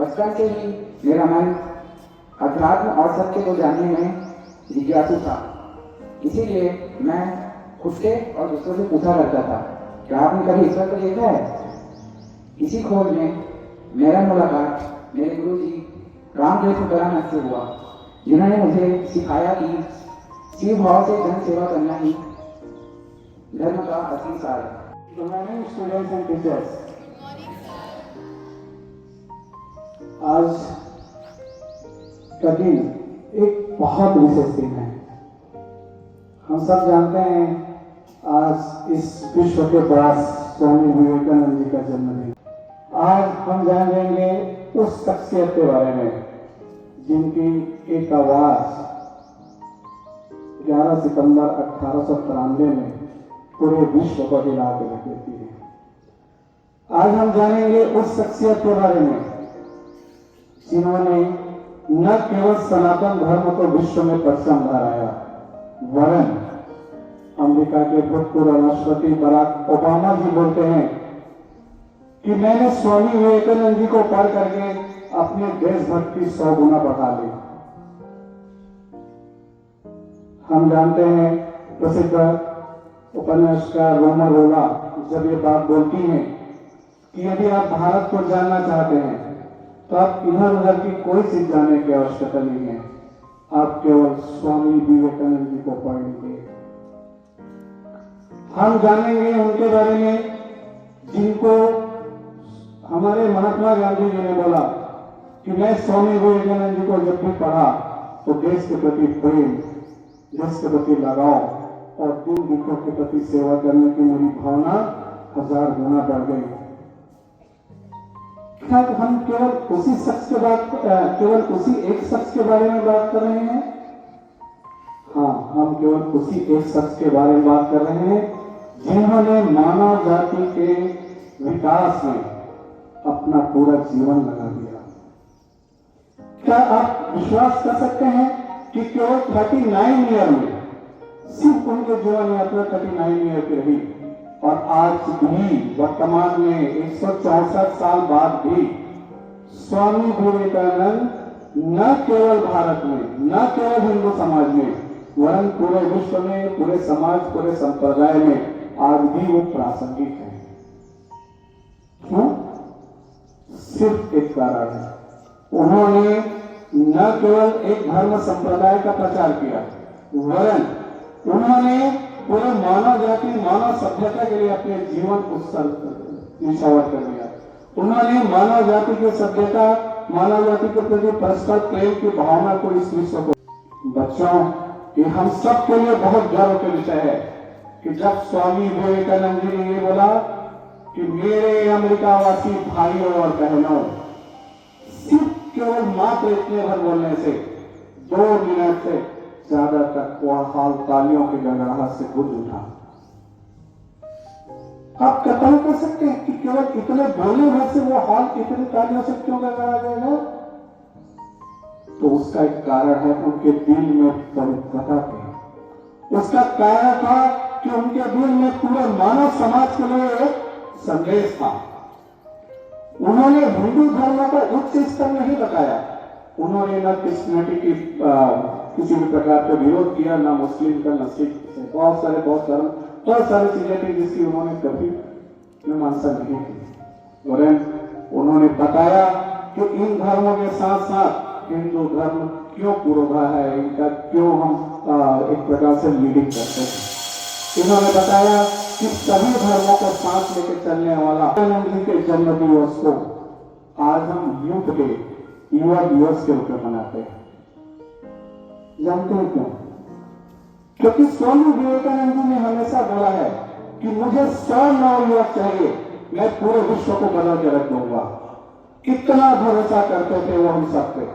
बचपन से ही मेरा मन अध्यात्म और सत्य को जानने में जिज्ञासु था। इसीलिए मैं खुद से और दूसरों से पूछा करता था, क्या आपने कभी ईश्वर को देखा है? इसी खोज में मेरा मुलाकात मेरे गुरु जी रामदेव तुकाराम से हुआ, जिन्होंने मुझे सिखाया कि शिव भाव से जन सेवा करना ही धर्म का असली सार है। Good morning, students and teachers. आज का दिन एक बहुत विशेष दिन है। हम सब जानते हैं आज इस विश्व के दास स्वामी विवेकानंद जी का जन्मदिन। आज हम जानेंगे उस शख्सियत के बारे में जिनकी एक आवाज 11 सितंबर 1893 में पूरे विश्व को हिला के रख देती है। आज हम जानेंगे उस शख्सियत के बारे में जिन्होंने न केवल सनातन धर्म को विश्व में परचम लहराया, वरन अमेरिका के भूतपूर्व राष्ट्रपति बराक ओबामा जी बोलते हैं कि मैंने स्वामी विवेकानंद जी को पढ़ करके अपने देशभक्ति 100 गुना बढ़ा ली। हम जानते हैं प्रसिद्ध उपन्यासकार रोमा रोला जब ये बात बोलती हैं कि यदि आप भारत को जानना चाहते हैं तो आप इधर उधर की कोई चीज जानने की आवश्यकता नहीं है, आप केवल स्वामी विवेकानंद जी को पढ़ लीजिए। हम जानेंगे उनके बारे में जिनको हमारे महात्मा गांधी जी ने बोला कि मैं स्वामी विवेकानंद जी को जब भी पढ़ा तो देश के प्रति प्रेम, देश के प्रति लगाव और दुख दुखों के प्रति सेवा करने की मेरी भावना 1000 गुना बढ़ गई। क्या हम केवल उसी शख्स के केवल उसी एक शख्स के बारे में बात कर रहे हैं? हाँ, हम केवल उसी एक शख्स के बारे में बात कर रहे हैं जिन्होंने मानव जाति के विकास में अपना पूरा जीवन लगा दिया। क्या आप विश्वास कर सकते हैं कि केवल 39 ईयर में सिर्फ उनके जीवन यात्रा 39 ईयर की रही और आज भी वर्तमान में 164 साल बाद भी स्वामी विवेकानंद न केवल भारत में, न केवल हिंदू समाज में, वरन पूरे विश्व में, पूरे समाज, पूरे संप्रदाय में आज भी वो प्रासंगिक है। क्यों? सिर्फ एक कारण है, उन्होंने न केवल एक धर्म संप्रदाय का प्रचार किया, वरन उन्होंने पूरे मानव जाति, मानव सभ्यता के लिए अपने जीवन निछावर कर दिया। उन्होंने मानव जाति की सभ्यता, मानव जाति के प्रति परस्पर प्रेम की भावना को इस विश्व को। बच्चों, ये हम सब के लिए बहुत गर्व का विषय है कि जब स्वामी विवेकानंद जी ने ये बोला कि मेरे अमेरिकावासी भाइयों और बहनों, सिर्फ केवल मात्र इतने भर बोलने से 2 मिनट से ज्यादा तक वह हाल तालियों की गड़गड़ाहट से गूंज उठा। आप कल्पना कर सकते हैं कि केवल इतने बोलने भर से वो हाल इतनी तालियों से क्यों गड़गड़ा जाएगा? तो उसका एक कारण है उनके दिल में पवित्रता थी। उसका कारण था कि उनके दिल में पूरे मानव समाज के लिए एक संदेश था। उन्होंने हिंदू धर्म को उच्च स्तर नहीं बताया, उन्होंने न क्रिश्चियनिटी की किसी भी प्रकार का विरोध किया, ना मुस्लिम का, न सिख, बहुत सारे धर्म, बहुत सारी चीजें थी जिसकी उन्होंने कभी मीमांसा नहीं की। और उन्होंने बताया कि इन धर्मों के साथ साथ हिंदू धर्म क्यों पूर्वा है, इनका क्यों हम एक प्रकार से लीडिंग करते हैं। इन्होंने बताया कि सभी धर्मों को साथ लेकर चलने वाला विवेकानंद के जन्म दिवस को आज हम यूथ डे, युवा दिवस के रूप में मनाते हैं। जानते हैं क्यों? क्योंकि स्वामी विवेकानंद जी ने हमेशा बोला है कि मुझे 100 नवयुवक चाहिए, मैं पूरे विश्व को बदल के रख दूंगा। कितना भरोसा करते थे वो हम सब पे।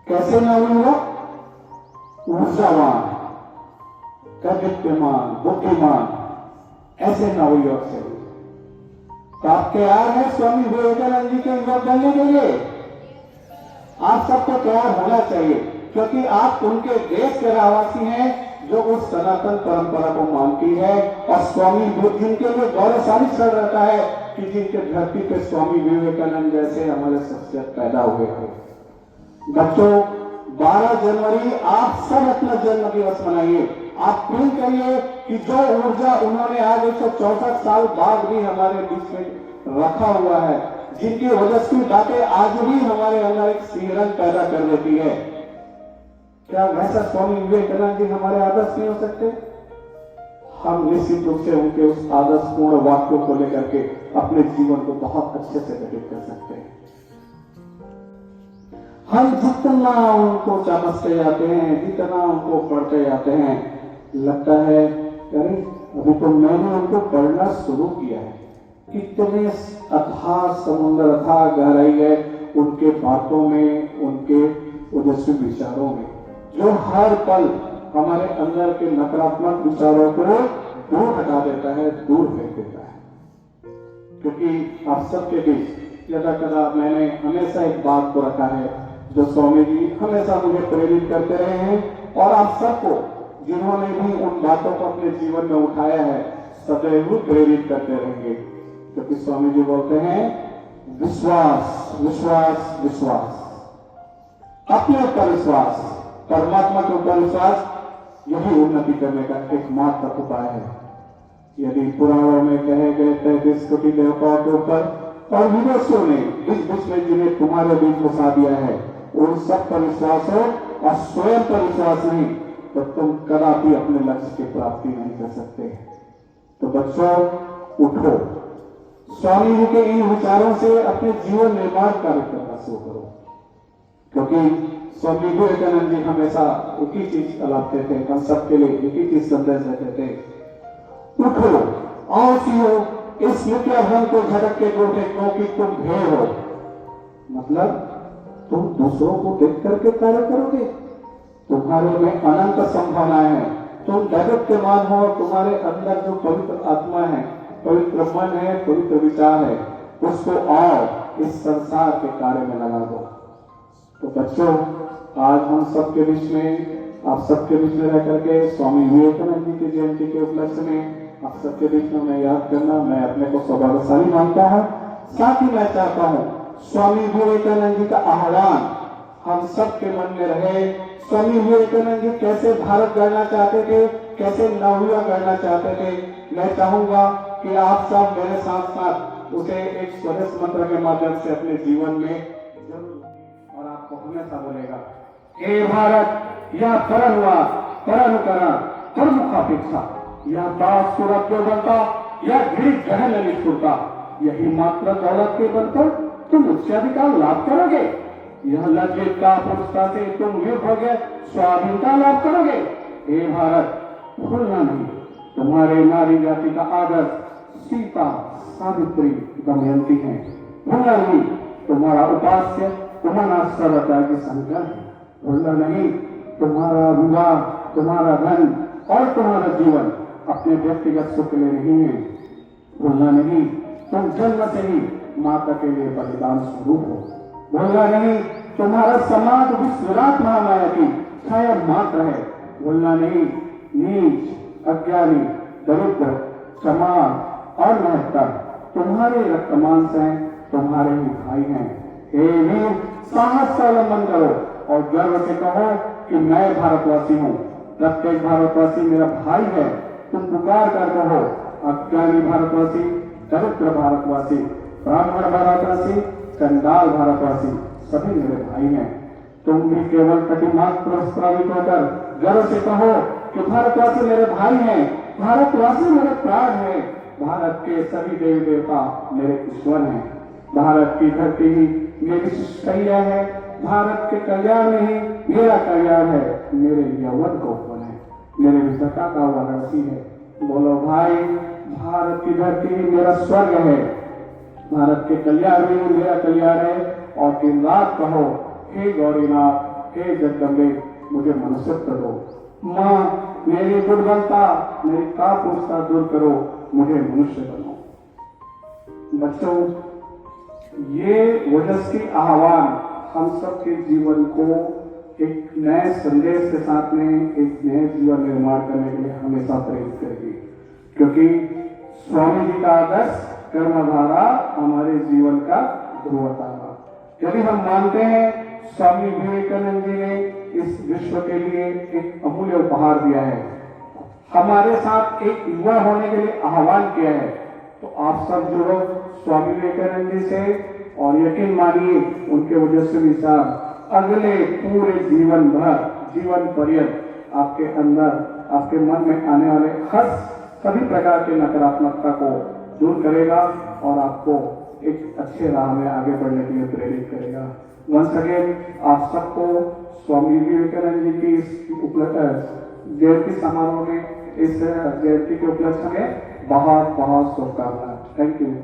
कैसे नवयुवक? ऊर्जावान, कर्तव्यमान, बुद्धिमान, ऐसे नवयुवक चाहिए। तो आप तैयार हैं स्वामी विवेकानंद जी के युवक बनने के लिए? आप सबको तैयार होना चाहिए, क्योंकि आप उनके देश के रहवासी हैं जो उस सनातन परंपरा को मानती है। और स्वामी बुद्ध जिनके लिए गौरवशाली क्षण रहता है कि जिनके धरती पे स्वामी विवेकानंद जैसे हमारे शख्सियत पैदा हुए थे। बच्चों, 12 जनवरी आप सब अपना जन्म दिवस मनाइए। आप फील करिए कि जो ऊर्जा उन्होंने आज 164 साल बाद भी हमारे बीच में रखा हुआ है, जिनकी ओजस्वी बातें आज भी हमारे अंदर एक सिहरन पैदा कर देती है, क्या वैसा स्वामी विवेकानंद जी हमारे आदर्श नहीं हो सकते? हम निश्चित रूप से उनके उस आदर्शपूर्ण वाक्यों को लेकर के अपने जीवन को बहुत अच्छे से घटित कर सकते हैं। हम जितना उनको समझते जाते हैं, जितना उनको पढ़ते जाते हैं, लगता है अरे अभी तो मैंने उनको पढ़ना शुरू किया है। कितने अथाह समुद्र, अथाह गहराई है उनके बातों में, उनके ओजस्वी विचारों में, जो हर पल हमारे अंदर के नकारात्मक विचारों को दूर हटा देता है, दूर फेंक देता है। क्योंकि आप सबके बीच यदा कदा मैंने हमेशा एक बात को रखा है जो स्वामी जी हमेशा मुझे प्रेरित करते रहे हैं, और आप सबको जिन्होंने भी उन बातों को अपने जीवन में उठाया है सदैव प्रेरित करते रहेंगे। क्योंकि स्वामी जी बोलते हैं विश्वास, विश्वास, विश्वास, अपने ऊपर विश्वास, परमात्मा के ऊपर विश्वास, यही उन्नति करने का एकमात्र उपाय है। यदि पुराणों में कहे गए 33 कोटि देवताओं के ऊपर और विदेशियों ने बीच बीच में जिन्हें तुम्हारे बीच घुसा दिया है, उन सब पर विश्वास हो और स्वयं पर विश्वास नहीं, तो तुम कदापि अपने लक्ष्य की प्राप्ति नहीं कर सकते। तो बच्चों, उठो, स्वामी जी के इन विचारों से अपने जीवन निर्माण कार्य करना शुरू करो। क्योंकि स्वामी विवेकानंद जी हमेशा एक ही चीज अलापते थे, हम सबके लिए एक ही चीज संदेश देते थे, उठो और जियो इस मिथ्या भ्रम को झटक के उठे, क्योंकि तुम भेड़ हो। मतलब तुम दूसरों को देख करके कार्य करोगे, तुम्हारे में अनंत संभावनाएं हैं, तुम दैवत्यमान हो, तुम्हारे अंदर जो पवित्र आत्मा है, पवित्र मन है, पवित्र विचार है, उसको आओ इस संसार के कार्य में लगा दो। तो बच्चों, आज हम सबके बीच में, आप सबके बीच में रह करके स्वामी विवेकानंद जी की जयंती के उपलक्ष्य में आप सबके बीच में मैं याद करना, मैं अपने को सौभाग्यशाली मानता हूँ। साथ ही मैं चाहता हूँ स्वामी विवेकानंद जी का आह्वान हम सबके मन में रहे। स्वामी विवेकानंद जी कैसे भारत गढ़ना चाहते थे, कैसे नवयुवा गढ़ना चाहते थे, मैं चाहूंगा कि आप सब मेरे साथ साथ उसे एक स्वदेश मंत्र के माध्यम से अपने जीवन में जरूर, और आपको हमेशा बोलेगा, हे भारत, यह करण हुआ करण प्रमुखापेक्षा, यह दास सुरभ्योदंता, यह गिरिज गहन निष्ठुरता, यही मात्र दौलत के बल पर तुम उच्च अधिकार लाभ करोगे, यह लज्जितता पुरुषता से तुम युद्ध स्वाधीनता लाभ करोगे। हे भारत, भूलना नहीं, तुम्हारे नारी जाति का आदर्श सीता, सावित्री, दमयंती है। भूलना नहीं, तुम्हारा उपास्य तुम्हारा सरलता की संकर है। भूलना नहीं, तुम्हारा विवाह, तुम्हारा धन और तुम्हारा जीवन अपने व्यक्तिगत सुख के लिए नहीं है। भूलना नहीं, तुम जन्म से ही माता के लिए बलिदान स्वरूप हो। भूलना नहीं, तुम्हारा समाज विश्वरात महामाया की छाया मात्र है। भूलना नहीं, नीच, अज्ञानी, दरिद्र, चमार और महत्ता तुम्हारे रक्त मांस हैं, तुम्हारे ही भाई हैं। हे वीर, साहस का अवलंबन करो और गर्व से कहो कि मैं भारतवासी हूँ। प्रत्येक भारतवासी मेरा भाई है। तुम पुकार कर कहो, अज्ञानी भारतवासी, दरिद्र भारतवासी, ब्राह्मण भारतवासी, चंडाल भारतवासी, सभी मेरे भाई हैं। तुम भी केवल प्रतिमात्र प्रस्तावित होकर गर्व से कहो कि भारतवासी मेरे भाई हैं, भारतवासी मेरे प्राण हैं, भारत के सभी देवी देवता मेरे ईश्वर हैं। भारत की धरती ही मेरी शैया है, भारत के कल्याण में ही मेरा कल्याण है। मेरे यौवन का उपवन है, मेरे विधता का वाराणसी है। बोलो भाई, भारत की धरती ही मेरा स्वर्ग है, भारत के कल्याण में ही मेरा कल्याण है। और दिन रात कहो, हे गौरीनाथ, हे जगदम्बे, मुझे मनुष्यत्व दो। माँ, मेरी दुर्बलता, मेरी कापुरुषता दूर करो, मुझे मनुष्य बनो। बच्चों, ये ओजस्वी आह्वान हम सबके जीवन को एक नए संदेश के साथ में एक नए जीवन निर्माण करने के लिए हमेशा प्रेरित करेगी। क्योंकि स्वामी जी का आदर्श कर्मधारा हमारे जीवन का ध्रुव तारा। यदि हम मानते हैं स्वामी विवेकानंद जी ने इस विश्व के लिए एक अमूल्य उपहार दिया है, हमारे साथ एक युवा होने के लिए आह्वान किया है, तो आप सब जुड़ो स्वामी विवेकानंद जी से और यकीन मानिए उनके ओजस्वी विचार अगले पूरे जीवन भर, जीवन पर्यंत आपके अंदर, आपके मन में आने वाले हर सभी प्रकार की नकारात्मकता को दूर करेगा और आपको एक अच्छे राह में आगे बढ़ने के लिए प्रेरित करेगा। वंस अगेन आप सबको स्वामी विवेकानंद जी की इस जयंती समारोह में, इस जयंती के उपलक्ष्य में बहुत बहुत शुभकामनाएं। Thank you.